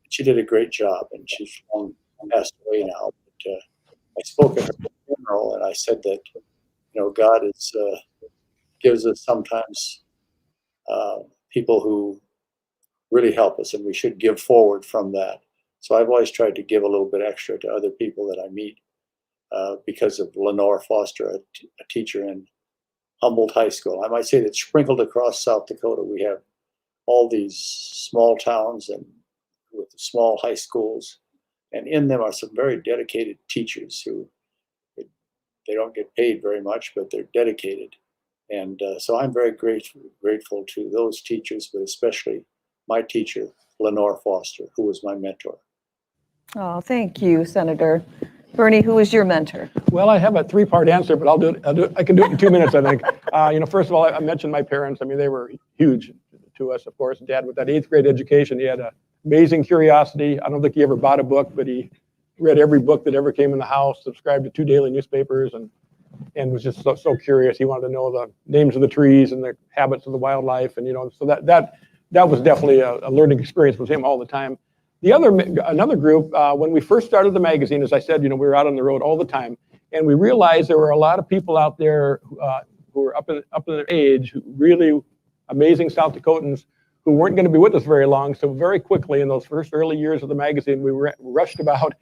She did a great job, and she's long passed away now. But I spoke at her funeral, and I said that God gives us sometimes people who really help us, and we should give forward from that. So I've always tried to give a little bit extra to other people that I meet because of Lenore Foster, a teacher in Humboldt High School. I might say that sprinkled across South Dakota, we have all these small towns and with small high schools, and in them are some very dedicated teachers who they don't get paid very much, but they're dedicated. And so I'm very grateful to those teachers, but especially my teacher, Lenore Foster, who was my mentor. Oh, thank you, Senator. Bernie, who was your mentor? Well, I have a three-part answer, but I can do it in 2 minutes, I think. First of all, I mentioned my parents. I mean, they were huge to us, of course. Dad, with that 8th grade education, he had an amazing curiosity. I don't think he ever bought a book, but he read every book that ever came in the house, subscribed to 2 daily newspapers, and was just so curious. He wanted to know the names of the trees and the habits of the wildlife, and so that was definitely a learning experience with him all the time. Another group, when we first started the magazine, as I said, we were out on the road all the time, and we realized there were a lot of people out there who were up in their age, really amazing South Dakotans who weren't going to be with us very long. So very quickly in those first early years of the magazine, we rushed about,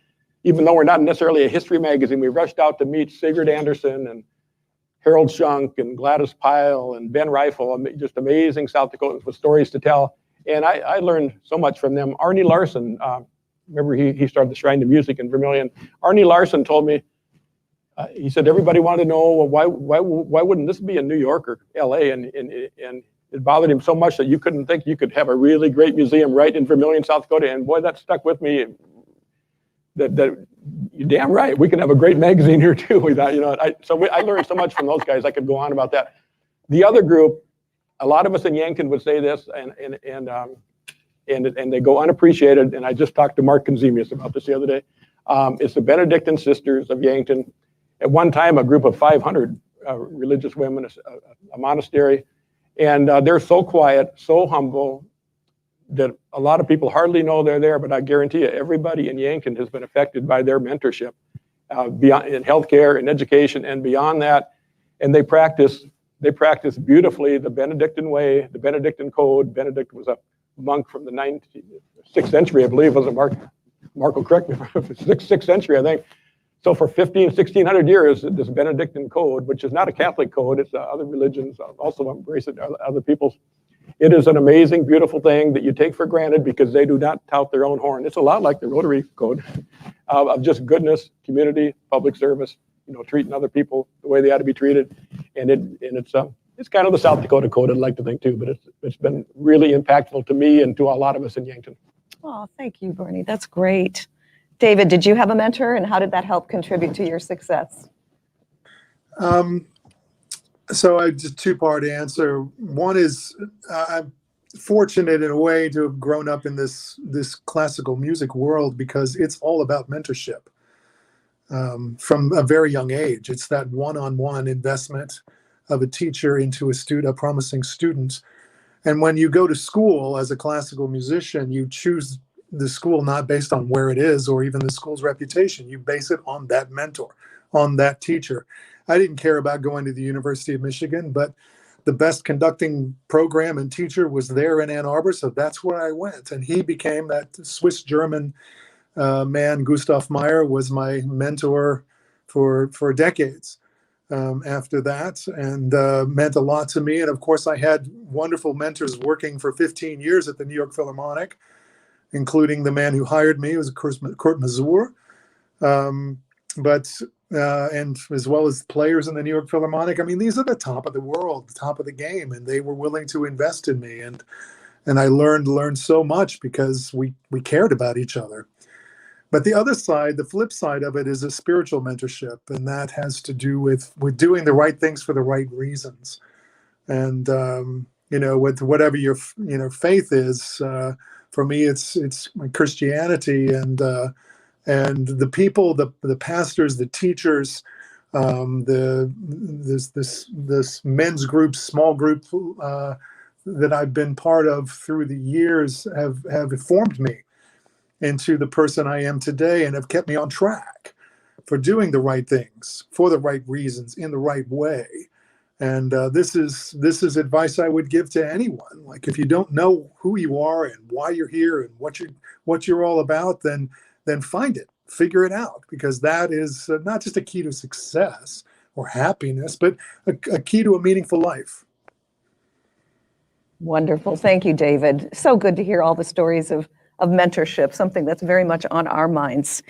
even though we're not necessarily a history magazine, we rushed out to meet Sigurd Anderson and Harold Shunk and Gladys Pyle and Ben Rifle, just amazing South Dakotans with stories to tell. And I learned so much from them. Arnie Larson, remember he started the Shrine to Music in Vermilion. Arnie Larson told me, he said everybody wanted to know, well, why wouldn't this be in New York or LA? And it bothered him so much that you couldn't think you could have a really great museum right in Vermilion, South Dakota. And boy, that stuck with me. That you're damn right. We can have a great magazine here too. We thought, so I learned so much from those guys. I could go on about that. The other group, a lot of us in Yankton would say this, and they go unappreciated. And I just talked to Mark Konzemius about this the other day. It's the Benedictine Sisters of Yankton. At one time, a group of 500 religious women, a monastery, and they're so quiet, so humble, that a lot of people hardly know they're there. But I guarantee you, everybody in Yankton has been affected by their mentorship, beyond in healthcare and education and beyond that. And they practice beautifully the Benedictine way, the Benedictine code. Benedict was a monk from the 6th century, I believe. Was it Mark? Mark will correct me, 6th century, I think. So for 1600 years, this Benedictine code, which is not a Catholic code, it's other religions also embrace it, other people's. It is an amazing, beautiful thing that you take for granted because they do not tout their own horn. It's a lot like the Rotary Code of just goodness, community, public service, treating other people the way they ought to be treated. And it's kind of the South Dakota Code, I'd like to think too, but it's been really impactful to me and to a lot of us in Yankton. Oh, thank you, Bernie. That's great. David, did you have a mentor, and how did that help contribute to your success? So I just two-part answer. One is I'm fortunate in a way to have grown up in this classical music world because it's all about mentorship from a very young age. It's that one-on-one investment of a teacher into a promising student. And when you go to school as a classical musician, you choose the school not based on where it is or even the school's reputation. You base it on that mentor, on that teacher. I didn't care about going to the University of Michigan, but the best conducting program and teacher was there in Ann Arbor, so that's where I went. And he became that Swiss-German man, Gustav Meyer, was my mentor for decades after that, and meant a lot to me. And of course, I had wonderful mentors working for 15 years at the New York Philharmonic, including the man who hired me, was Kurt Masur, and as well as players in the New York Philharmonic. I mean, these are the top of the world, the top of the game, and they were willing to invest in me. And I learned so much because we cared about each other. But the other side, the flip side of it, is a spiritual mentorship, and that has to do with doing the right things for the right reasons. And with whatever your faith is, for me, it's Christianity, and the people, the pastors, the teachers, this men's group, small group that I've been part of through the years have formed me into the person I am today and have kept me on track for doing the right things for the right reasons in the right way. And this is advice I would give to anyone. Like, if you don't know who you are and why you're here and what you're all about, then find it, figure it out, because that is not just a key to success or happiness, but a key to a meaningful life. Wonderful. Thank you, David. So good to hear all the stories of mentorship, something that's very much on our minds.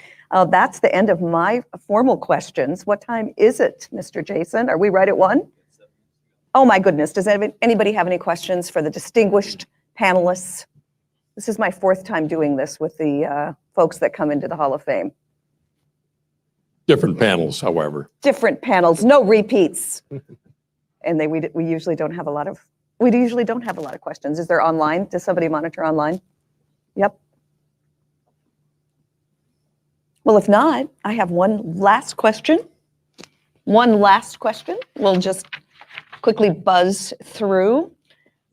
That's the end of my formal questions. What time is it, Mr. Jason? Are we right at 1? Oh my goodness. Does anybody have any questions for the distinguished panelists? This is my 4th time doing this with the folks that come into the Hall of Fame. Different panels, however. Different panels, no repeats. And we usually don't have a lot of questions. Is there online? Does somebody monitor online? Yep. Well, if not, I have one last question. We'll just quickly buzz through.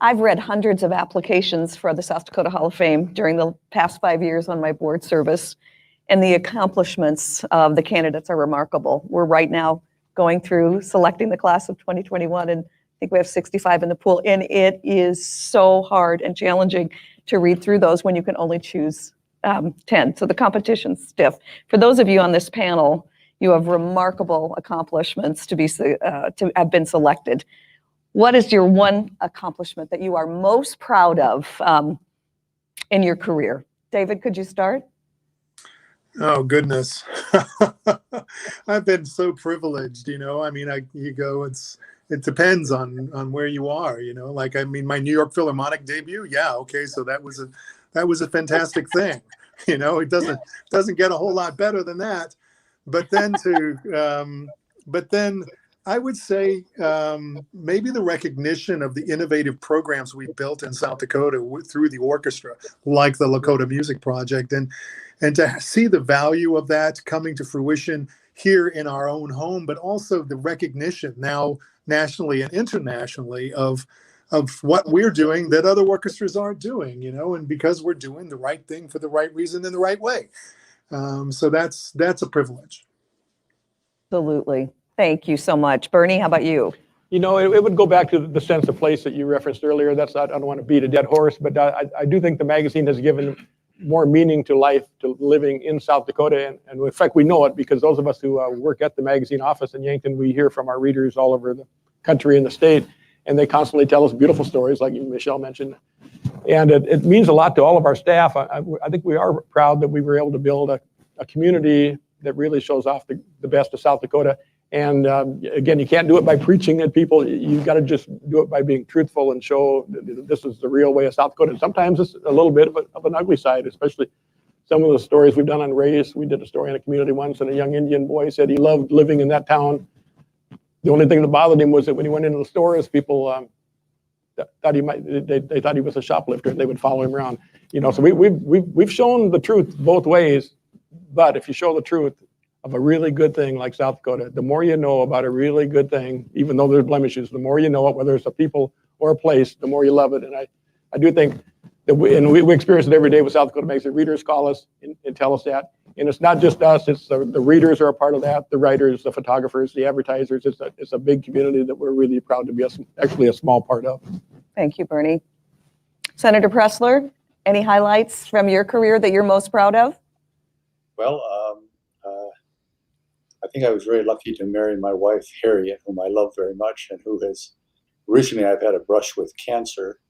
I've read hundreds of applications for the South Dakota Hall of Fame during the past 5 years on my board service, and the accomplishments of the candidates are remarkable. We're right now going through selecting the class of 2021, and I think we have 65 in the pool, and it is so hard and challenging to read through those when you can only choose 10. So the competition's stiff. For those of you on this panel, you have remarkable accomplishments to have been selected. What is your one accomplishment that you are most proud of in your career? David, could you start? Oh, goodness. I've been so privileged, I mean, it depends on where you are, like, I mean, my New York Philharmonic debut. Yeah. Okay. So that was a fantastic thing. It doesn't get a whole lot better than that. But then I would say maybe the recognition of the innovative programs we've built in South Dakota through the orchestra, like the Lakota Music Project, and to see the value of that coming to fruition here in our own home, but also the recognition now nationally and internationally of what we're doing that other orchestras aren't doing, you know, and because we're doing the right thing for the right reason in the right way. So that's a privilege. Absolutely. Thank you so much. Bernie, how about you? You know, it would go back to the sense of place that you referenced earlier. That's not, I don't want to beat a dead horse, but I do think the magazine has given more meaning to life, to living in South Dakota. And in fact, we know it because those of us who work at the magazine office in Yankton, we hear from our readers all over the country and the state, and they constantly tell us beautiful stories like Michelle mentioned. And it means a lot to all of our staff. I think we are proud that we were able to build a community that really shows off the best of South Dakota. And again, you can't do it by preaching at people. You've got to just do it by being truthful and show that this is the real way of South Dakota. And sometimes it's a little bit of an ugly side, especially some of the stories we've done on race. We did a story in a community once, and a young Indian boy said he loved living in that town. The only thing that bothered him was that when he went into the stores, people thought they thought he was a shoplifter, and they would follow him around. You know, so we've shown the truth both ways. But if you show the truth of a really good thing like South Dakota, the more you know about a really good thing, even though there's blemishes, the more you know it, whether it's a people or a place, the more you love it. And I do think that we experience it every day with South Dakota Magazine. Readers call us and tell us that. And it's not just us, it's the readers are a part of that, the writers, the photographers, the advertisers. It's a big community that we're really proud to be actually a small part of. Thank you, Bernie. Senator Pressler, any highlights from your career that you're most proud of? Well, I think I was very lucky to marry my wife, Harriet, whom I love very much, and who has recently I've had a brush with cancer,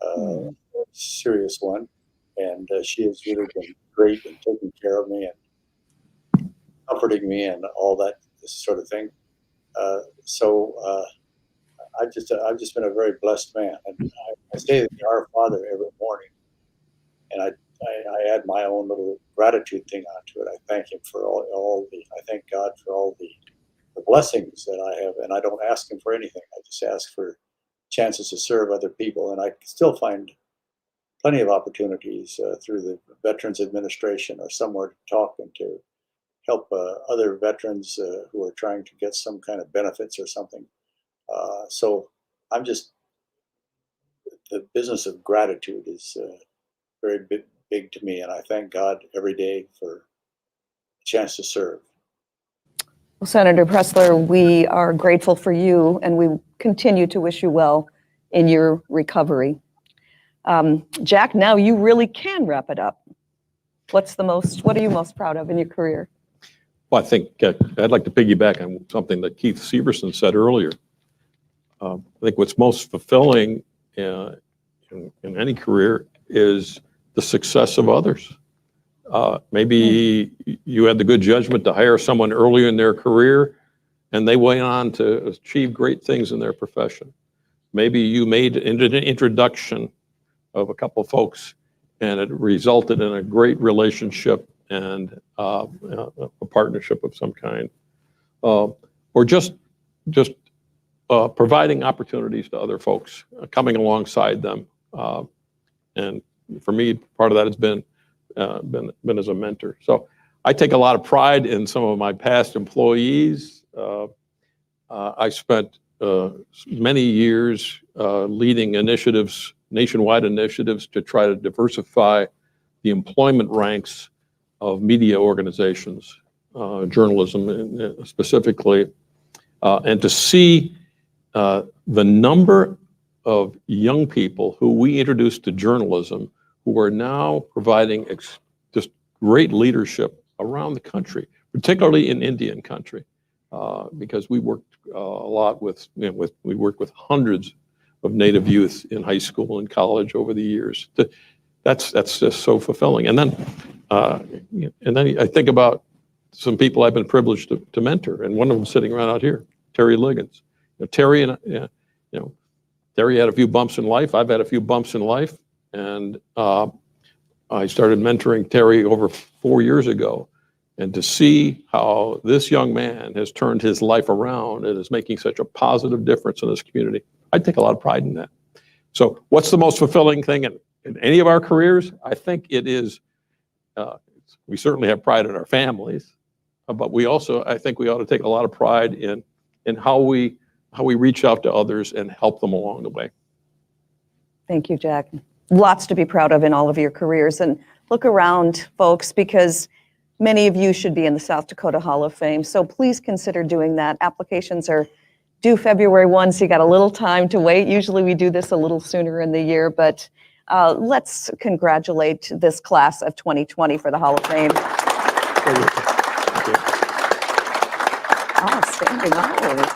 a serious one, and she has really been great in taking care of me and comforting me and all that sort of thing. So I've just been a very blessed man, and I say Our Father every morning, and I add my own little gratitude thing onto it. I thank him for I thank God for all the blessings that I have, and I don't ask him for anything. I just ask for chances to serve other people, and I still find plenty of opportunities through the Veterans Administration or somewhere to talk and to help other veterans who are trying to get some kind of benefits or something. So I'm just, the business of gratitude is very big to me, and I thank God every day for a chance to serve. Well, Senator Pressler, we are grateful for you, and we continue to wish you well in your recovery. Jack, now you really can wrap it up. What are you most proud of in your career? Well, I think I'd like to piggyback on something that Keith Severson said earlier. I think what's most fulfilling in any career is the success of others. Maybe you had the good judgment to hire someone earlier in their career and they went on to achieve great things in their profession. Maybe you made an introduction of a couple of folks and it resulted in a great relationship and a partnership of some kind. Or just providing opportunities to other folks, coming alongside them. And for me, part of that has been as a mentor. So I take a lot of pride in some of my past employees. I spent many years leading initiatives, nationwide initiatives to try to diversify the employment ranks of media organizations, journalism specifically, and to see the number of young people who we introduced to journalism who are now providing just great leadership around the country, particularly in Indian country, because we worked a lot with we worked with hundreds of Native youth in high school and college over the years. That's just so fulfilling. And then I think about some people I've been privileged to mentor, and one of them sitting right out here, Terry Liggins. Terry Terry had a few bumps in life. I've had a few bumps in life, and I started mentoring Terry over 4 years ago. And to see how this young man has turned his life around and is making such a positive difference in this community, I take a lot of pride in that. So what's the most fulfilling thing in any of our careers? I think it is, we certainly have pride in our families, but we also, I think we ought to take a lot of pride in how we reach out to others and help them along the way. Thank you, Jack. Lots to be proud of in all of your careers. And look around, folks, because many of you should be in the South Dakota Hall of Fame. So please consider doing that. Applications are due February 1, so you got a little time to wait. Usually we do this a little sooner in the year, but let's congratulate this class of 2020 for the Hall of Fame. Outstanding honors.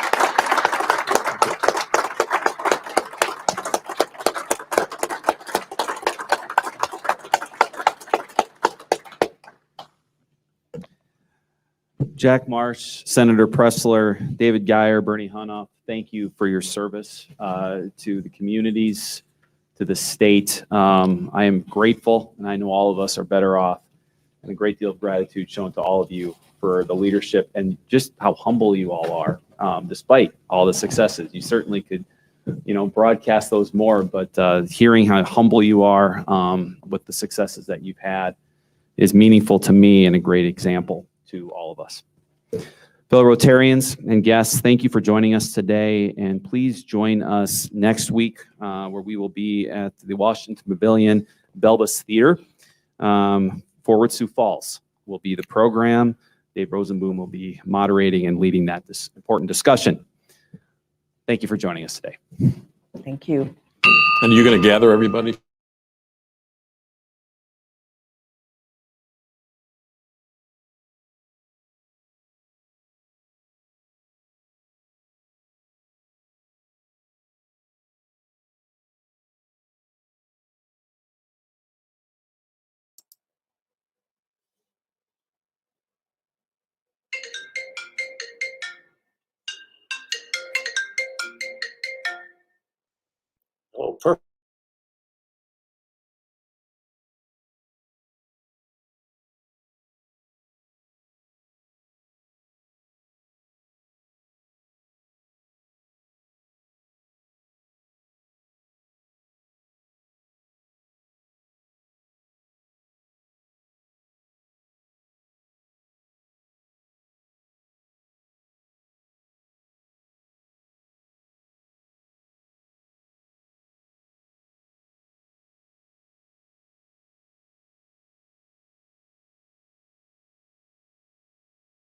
Jack Marsh, Senator Pressler, David Gier, Bernie Hunhoff, thank you for your service to the communities, to the state. I am grateful, and I know all of us are better off, and a great deal of gratitude shown to all of you for the leadership and just how humble you all are, despite all the successes. You certainly could, broadcast those more, but hearing how humble you are with the successes that you've had is meaningful to me and a great example to all of us. Fellow Rotarians and guests, thank you for joining us today, and please join us next week where we will be at the Washington Pavilion Belbus Theater. Forward Sioux Falls will be the program. Dave Rosenboom will be moderating and leading that important discussion. Thank you for joining us today. Thank you. And you're going to gather everybody?